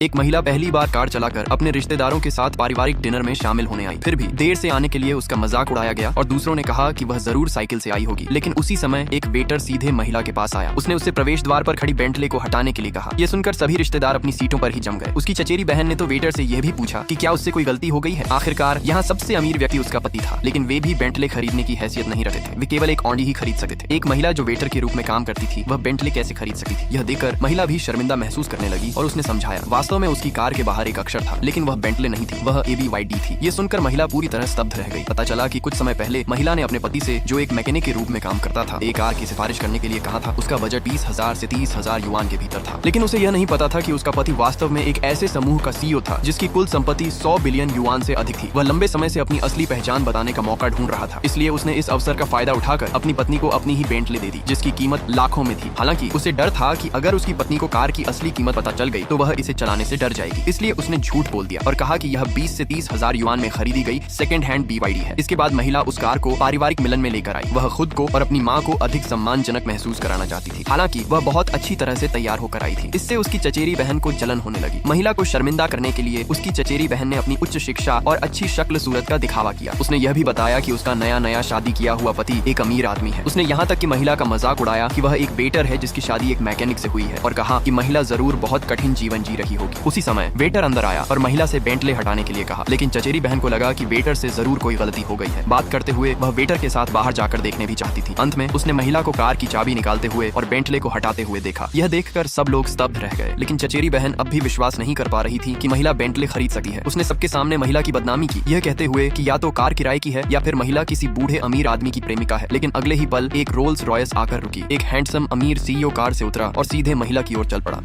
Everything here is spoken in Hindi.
एक महिला पहली बार कार चलाकर अपने रिश्तेदारों के साथ पारिवारिक डिनर में शामिल होने आई। फिर भी देर से आने के लिए उसका मजाक उड़ाया गया और दूसरों ने कहा कि वह जरूर साइकिल से आई होगी। लेकिन उसी समय एक वेटर सीधे महिला के पास आया। उसने उससे प्रवेश द्वार पर खड़ी बेंटले को हटाने के लिए कहा। यह सुनकर सभी रिश्तेदार अपनी सीटों पर ही जम गए। उसकी चचेरी बहन ने तो वेटर से यह भी पूछा कि क्या उससे कोई गलती हो गई है। आखिरकार यहाँ सबसे अमीर व्यक्ति उसका पति था, लेकिन वे भी बेंटले खरीदने की हैसियत नहीं रखते थे। वे केवल एक ऑडी ही खरीद सकते थे। एक महिला जो वेटर के रूप में काम करती थी, वह बेंटले कैसे खरीद सकी थी। यह देखकर महिला भी शर्मिंदा महसूस करने लगी और उसने समझाया वास्तव में उसकी कार के बाहर एक अक्षर था, लेकिन वह बेंटले नहीं थी, वह ABYD थी। ये सुनकर महिला पूरी तरह स्तब्ध रह गई। पता चला कि कुछ समय पहले महिला ने अपने पति से, जो एक मैकेनिक के रूप में काम करता था, एक कार की सिफारिश करने के लिए कहा था। उसका बजट 20,000 से 30,000 युआन के भीतर था, लेकिन उसे यह नहीं पता था कि उसका पति वास्तव में एक ऐसे समूह का CEO था जिसकी कुल संपत्ति 100 बिलियन युआन से अधिक थी। वह लंबे समय से अपनी असली पहचान बताने का मौका ढूंढ रहा था, इसलिए उसने इस अवसर का फायदा उठाकर अपनी पत्नी को अपनी ही बेंटले दे दी, जिसकी कीमत लाखों में थी। हालांकि उसे डर था कि अगर उसकी पत्नी को कार की असली कीमत पता चल गई तो वह इसे चलाने से डर जाएगी, इसलिए उसने झूठ बोल दिया और कहा कि यह 20 से 30,000 युआन में खरीदी गई सेकंड हैंड BYD है। इसके बाद महिला उस कार को पारिवारिक मिलन में लेकर आई। वह खुद को और अपनी माँ को अधिक सम्मानजनक महसूस कराना चाहती थी। हालांकि वह बहुत अच्छी तरह से तैयार होकर आई थी। इससे उसकी चचेरी बहन को जलन होने लगी। महिला को शर्मिंदा करने के लिए उसकी चचेरी बहन ने अपनी उच्च शिक्षा और अच्छी शक्ल सूरत का दिखावा किया। उसने यह भी बताया कि उसका नया शादी किया हुआ पति एक अमीर आदमी है। उसने यहाँ तक कि महिला का मजाक उड़ाया कि वह एक वेटर है जिसकी शादी एक मैकेनिक से हुई है, और कहा कि महिला जरूर बहुत कठिन जीवन जी रही होगी। उसी समय वेटर अंदर आया और महिला से बेंटले हटाने के लिए कहा, लेकिन चचेरी बहन को लगा कि वेटर से जरूर कोई गलती हो गई है। बात करते हुए वह वेटर के साथ बाहर जाकर देखने भी चाहती थी। अंत में उसने महिला को कार की चाबी निकालते हुए और बेंटले को हटाते हुए देखा। यह देखकर सब लोग स्तब्ध रह गए, लेकिन चचेरी बहन अब भी विश्वास नहीं कर पा रही थी कि महिला बेंटले खरीद सकती है। उसने सबके सामने महिला की बदनामी की, यह कहते हुए कि या तो कार किराए की है या फिर महिला किसी बूढ़े अमीर आदमी की प्रेमिका है। लेकिन अगले ही पल एक रोल्स रॉयस आकर रुकी। एक हैंडसम अमीर CEO कार से उतरा और सीधे महिला की ओर चल पड़ा।